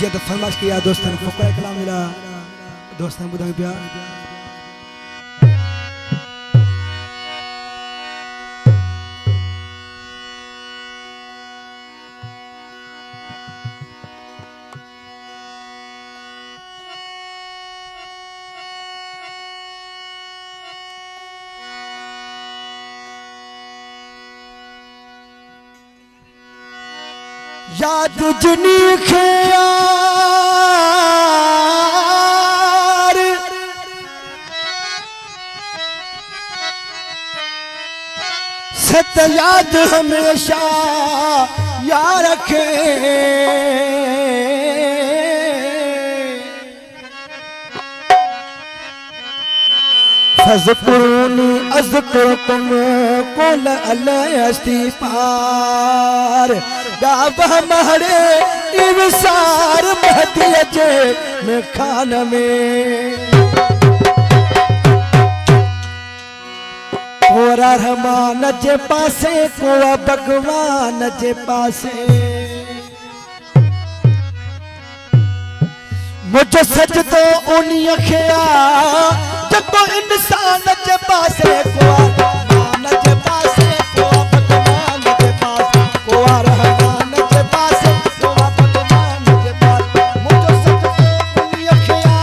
जी तो फरमाइश किया दोस्तन फुकरा कलाम मिला दोस्तन बुधाई पिया याद जिनी ख्यार सत याद हमेशा यार रखे फज़कुरूनी अज़कुरुकुम कुल अलयस्ती पार गावा महरे इवसार महदिया जे में खान में कोरा रहमान जे पासे कोआ भगवान जे पासे मुझे सजदो उन्हीं अखिया जब इंसान जे पासे कोआ रहमान जे पासे कोआ भगवान जे पासे कोआ रहमान जे पासे कोआ भगवान जे पासे मुझे सजदो उन्हीं अखिया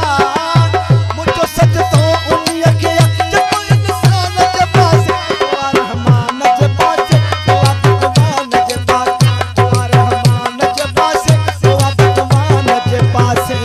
मुझे सजदो उन्हीं अखिया जब इंसान जे पासे कोआ रहमान जे पासे कोआ भगवान जे पासे कोआ रहमान जे पासे कोआ भगवान जे पासे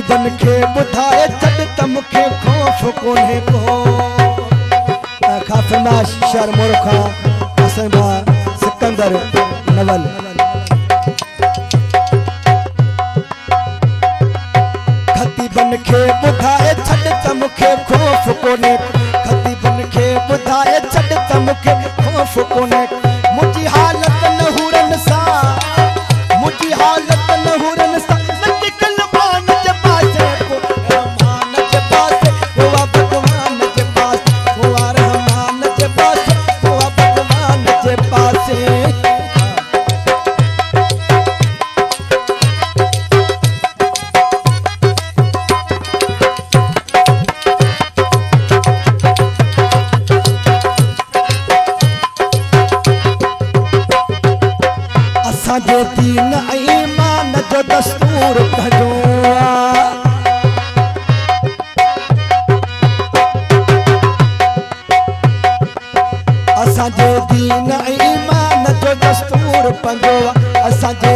बन के बुधाए चढ़ तमके खौफ कोने को खाफिमा शर मुरखा हसनबा सिकंदर नवल खती बन के बुधाए चढ़ तमके खौफ कोने खती बन के बुधाए चढ़ तमके खौफ कोने मुझी हालत नहुरन सा मुझी हालत नहुरन सा जे दीन ईमान जो दस्तूर भजो असां जे दीन ईमान जो दस्तूर भजो असां जे